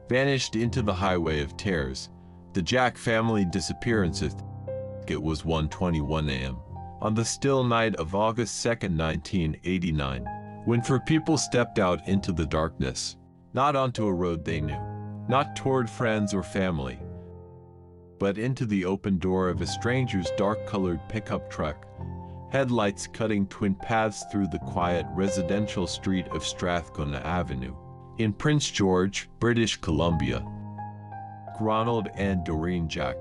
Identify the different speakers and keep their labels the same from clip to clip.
Speaker 1: vanished into the highway of terrors. The Jack family disappearance. It was 1:21 a.m. on the still night of August 2, 1989, when four people stepped out into the darkness, not onto a road they knew, not toward friends or family, but into the open door of a stranger's dark-colored pickup truck, headlights cutting twin paths through the quiet residential street of Strathcona Avenue, in Prince George, British Columbia. Ronald and Doreen Jack,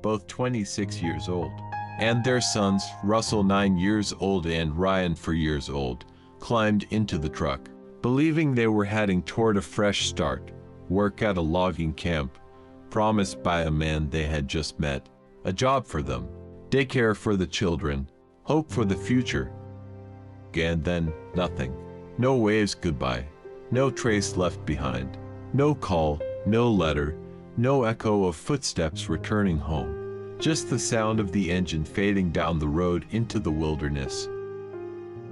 Speaker 1: both 26 years old, and their sons, Russell 9 years old and Ryan 4 years old, climbed into the truck, believing they were heading toward a fresh start, work at a logging camp, promised by a man they had just met, a job for them, daycare for the children, hope for the future. And then, nothing. No waves goodbye, no trace left behind, no call, no letter, no echo of footsteps returning home. Just the sound of the engine fading down the road into the wilderness.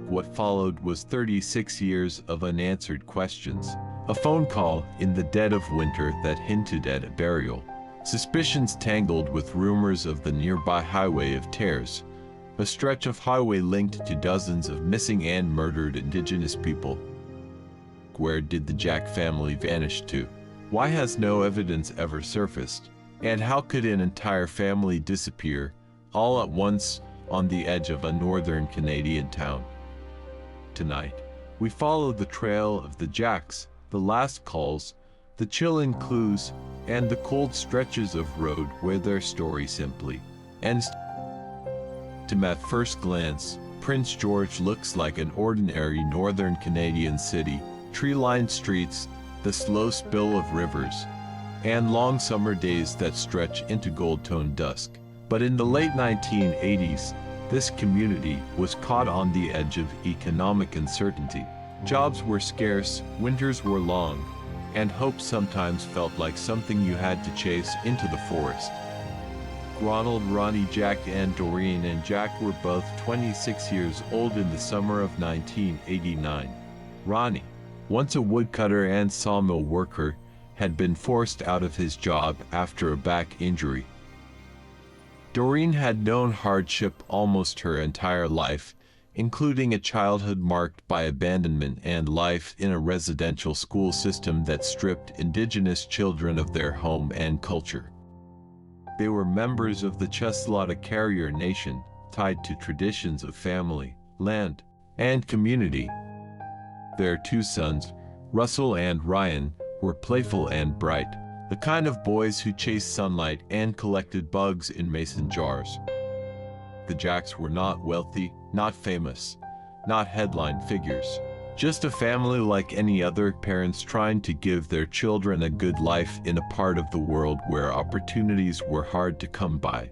Speaker 1: What followed was 36 years of unanswered questions. A phone call in the dead of winter that hinted at a burial. Suspicions tangled with rumors of the nearby highway of terrors, a stretch of highway linked to dozens of missing and murdered Indigenous people. Where did the Jack family vanish to? Why has no evidence ever surfaced? And how could an entire family disappear, all at once, on the edge of a northern Canadian town? Tonight, we follow the trail of the Jacks, the last calls, the chilling clues, and the cold stretches of road where their story simply ends. At first glance, Prince George looks like an ordinary northern Canadian city, tree-lined streets, the slow spill of rivers, and long summer days that stretch into gold-toned dusk. But in the late 1980s, this community was caught on the edge of economic uncertainty. Jobs were scarce, winters were long, and hope sometimes felt like something you had to chase into the forest. Ronald, Ronnie, Jack, and Doreen and Jack were both 26 years old in the summer of 1989. Ronnie, once a woodcutter and sawmill worker, had been forced out of his job after a back injury. Doreen had known hardship almost her entire life, including a childhood marked by abandonment and life in a residential school system that stripped Indigenous children of their home and culture. They were members of the Cheslaw Carrier Nation, tied to traditions of family, land, and community. Their two sons, Russell and Ryan, were playful and bright, the kind of boys who chased sunlight and collected bugs in mason jars. The Jacks were not wealthy, not famous, not headline figures, just a family like any other, parents trying to give their children a good life in a part of the world where opportunities were hard to come by.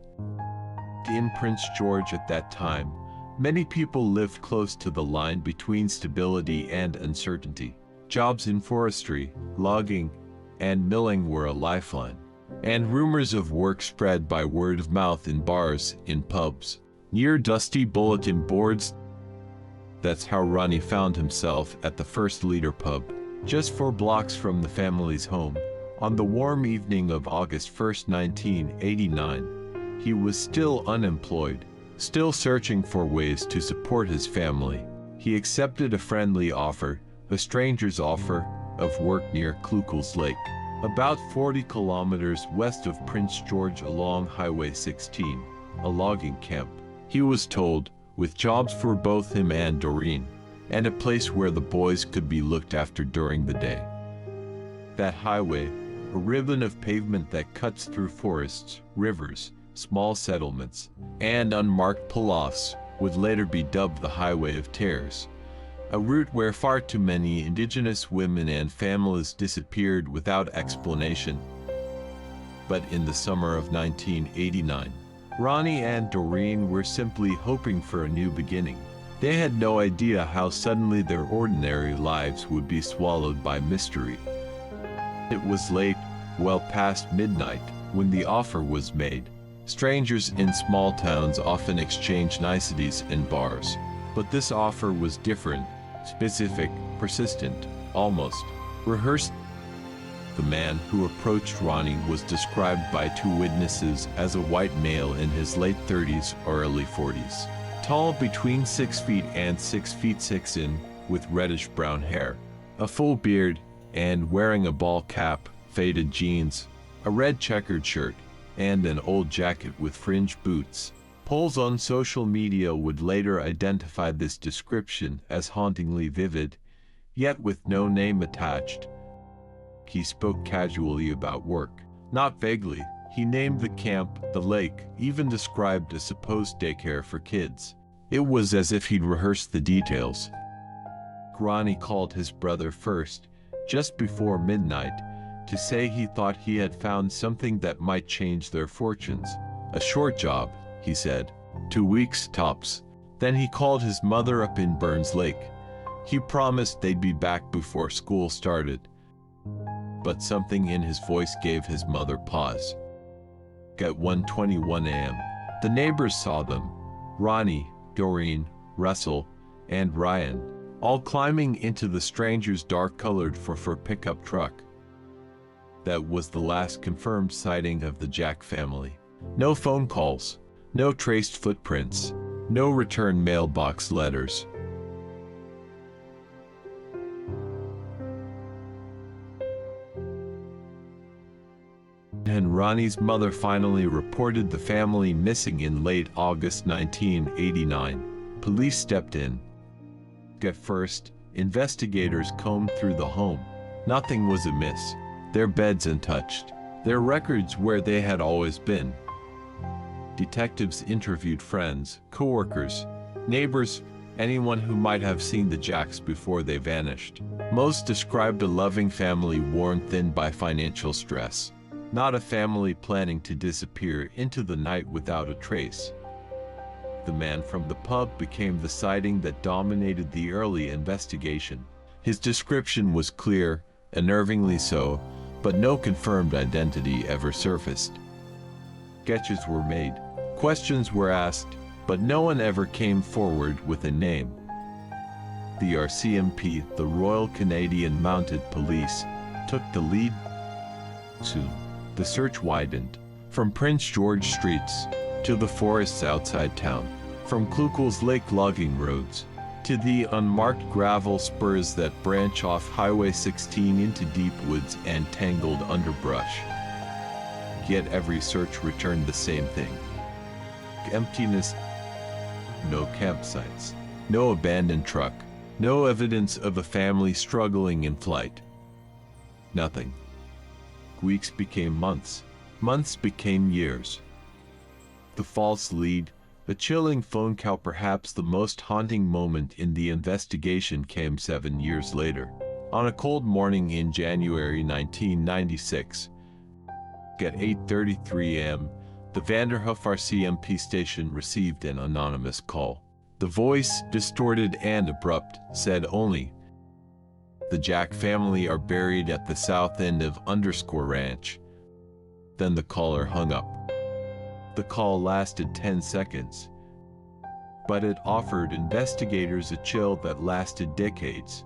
Speaker 1: In Prince George at that time, many people lived close to the line between stability and uncertainty. Jobs in forestry, logging, and milling were a lifeline, and rumors of work spread by word of mouth in bars, in pubs, near dusty bulletin boards. That's how Ronnie found himself at the First Leader pub, just 4 blocks from the family's home. On the warm evening of August 1, 1989, he was still unemployed, still searching for ways to support his family. He accepted a friendly offer, a stranger's offer, of work near Klukel's Lake, about 40 kilometers west of Prince George along Highway 16, a logging camp. He was told, with jobs for both him and Doreen, and a place where the boys could be looked after during the day. That highway, a ribbon of pavement that cuts through forests, rivers, small settlements, and unmarked pull-offs, would later be dubbed the Highway of Terrors, a route where far too many Indigenous women and families disappeared without explanation. But in the summer of 1989, Ronnie and Doreen were simply hoping for a new beginning. They had no idea how suddenly their ordinary lives would be swallowed by mystery. It was late, well past midnight, when the offer was made. Strangers in small towns often exchange niceties in bars, but this offer was different, specific, persistent, almost rehearsed. The man who approached Ronnie was described by two witnesses as a white male in his late 30s or early 40s, tall between 6 feet and 6 feet 6 in, with reddish-brown hair, a full beard, and wearing a ball cap, faded jeans, a red checkered shirt, and an old jacket with fringed boots. Polls on social media would later identify this description as hauntingly vivid, yet with no name attached. He spoke casually about work, not vaguely. He named the camp, the lake, even described a supposed daycare for kids. It was as if he'd rehearsed the details. Ronnie called his brother first, just before midnight, to say he thought he had found something that might change their fortunes. A short job, he said. 2 weeks tops. Then he called his mother up in Burns Lake. He promised they'd be back before school started. But something in his voice gave his mother pause. At 1:21 a.m., the neighbors saw them, Ronnie, Doreen, Russell, and Ryan, all climbing into the stranger's dark-colored Ford pickup truck. That was the last confirmed sighting of the Jack family. No phone calls, no traced footprints, no return mailbox letters. And Ronnie's mother finally reported the family missing in late August 1989. Police stepped in. At first, investigators combed through the home. Nothing was amiss. Their beds untouched. Their records where they had always been. Detectives interviewed friends, coworkers, neighbors, anyone who might have seen the Jacks before they vanished. Most described a loving family worn thin by financial stress. Not a family planning to disappear into the night without a trace. The man from the pub became the sighting that dominated the early investigation. His description was clear, unnervingly so, but no confirmed identity ever surfaced. Sketches were made, questions were asked, but no one ever came forward with a name. The RCMP, the Royal Canadian Mounted Police, took the lead. Soon, the search widened, from Prince George streets to the forests outside town, from Klukel's Lake logging roads to the unmarked gravel spurs that branch off Highway 16 into deep woods and tangled underbrush. Yet every search returned the same thing. Emptiness. No campsites. No abandoned truck. No evidence of a family struggling in flight. Nothing. Weeks became months. Months became years. The false lead, a chilling phone call, perhaps the most haunting moment in the investigation, came 7 years later. On a cold morning in January 1996, at 8:33 a.m., the Vanderhoof RCMP station received an anonymous call. The voice, distorted and abrupt, said only, "The Jack family are buried at the south end of _ ranch." Then the caller hung up. The call lasted 10 seconds, but it offered investigators a chill that lasted decades.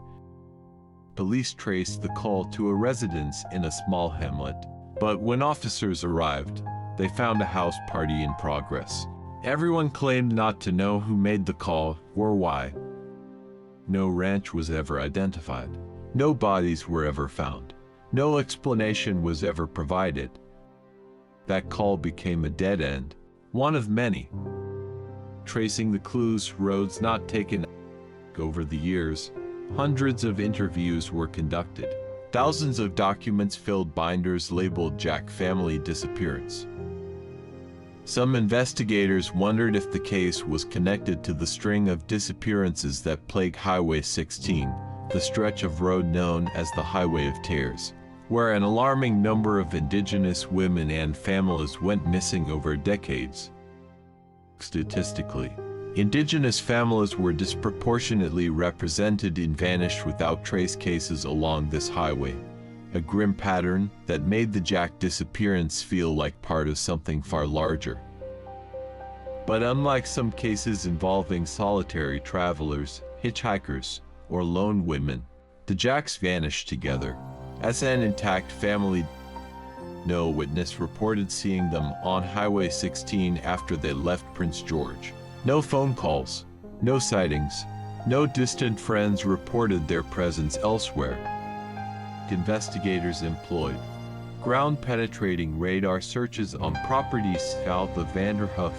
Speaker 1: Police traced the call to a residence in a small hamlet, but when officers arrived, they found a house party in progress. Everyone claimed not to know who made the call or why. No ranch was ever identified. No bodies were ever found. No explanation was ever provided. That call became a dead end, one of many. Tracing the clues, roads not taken. Over the years, hundreds of interviews were conducted. Thousands of documents filled binders labeled Jack family disappearance. Some investigators wondered if the case was connected to the string of disappearances that plague Highway 16, the stretch of road known as the Highway of Tears, where an alarming number of Indigenous women and families went missing over decades. Statistically, Indigenous families were disproportionately represented in vanished without trace cases along this highway, a grim pattern that made the Jack disappearance feel like part of something far larger. But unlike some cases involving solitary travelers, hitchhikers, or lone women, the Jacks vanished together, as an intact family. No witness reported seeing them on Highway 16 after they left Prince George. No phone calls, no sightings, no distant friends reported their presence elsewhere. Investigators employed ground-penetrating radar searches on properties south of Vanderhoof,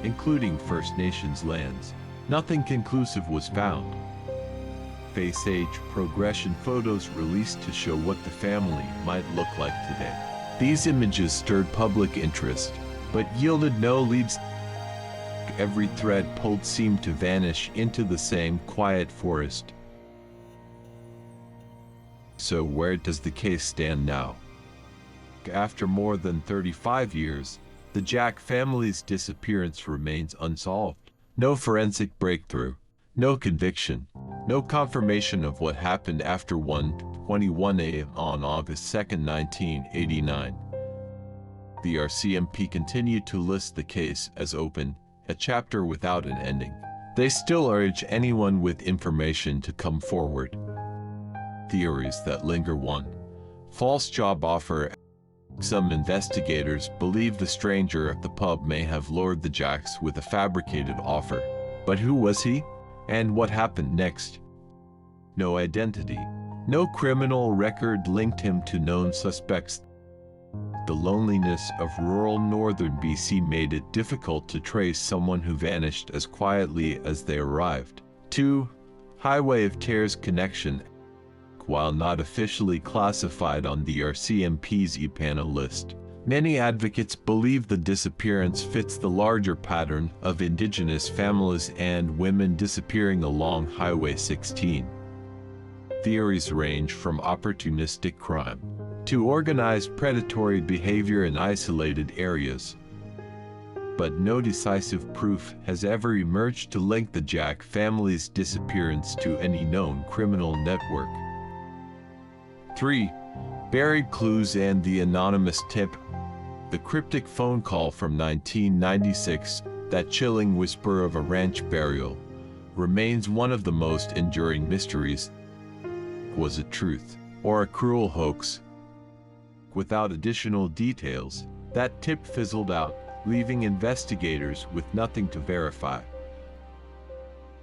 Speaker 1: including First Nations lands. Nothing conclusive was found. Face age progression photos released to show what the family might look like today. These images stirred public interest, but yielded no leads. Every thread pulled seemed to vanish into the same quiet forest. So where does the case stand now? After more than 35 years, the Jack family's disappearance remains unsolved. No forensic breakthrough, no conviction, no confirmation of what happened after 1:21 a.m. on August 2, 1989. The RCMP continued to list the case as open, a chapter without an ending. They still urge anyone with information to come forward. Theories that linger. 1. False job offer. Some investigators believe the stranger at the pub may have lured the Jacks with a fabricated offer. But who was he? And what happened next? No identity. No criminal record linked him to known suspects. The loneliness of rural northern BC made it difficult to trace someone who vanished as quietly as they arrived. 2. Highway of Tears connection. While not officially classified on the RCMP's EPANA list, many advocates believe the disappearance fits the larger pattern of Indigenous families and women disappearing along Highway 16. Theories range from opportunistic crime to organized predatory behavior in isolated areas. But no decisive proof has ever emerged to link the Jack family's disappearance to any known criminal network. 3. Buried clues and the anonymous tip. The cryptic phone call from 1996, that chilling whisper of a ranch burial, remains one of the most enduring mysteries. Was it truth, or a cruel hoax? Without additional details, that tip fizzled out, leaving investigators with nothing to verify.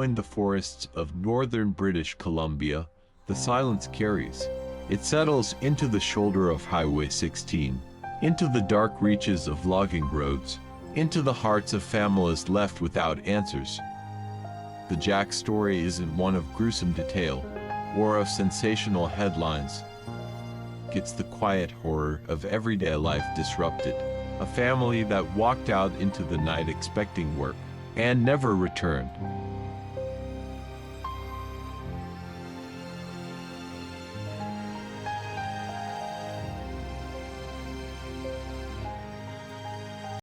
Speaker 1: In the forests of northern British Columbia, the silence carries. It settles into the shoulder of Highway 16, into the dark reaches of logging roads, into the hearts of families left without answers. The Jack story isn't one of gruesome detail or of sensational headlines. It's the quiet horror of everyday life disrupted, a family that walked out into the night expecting work and never returned.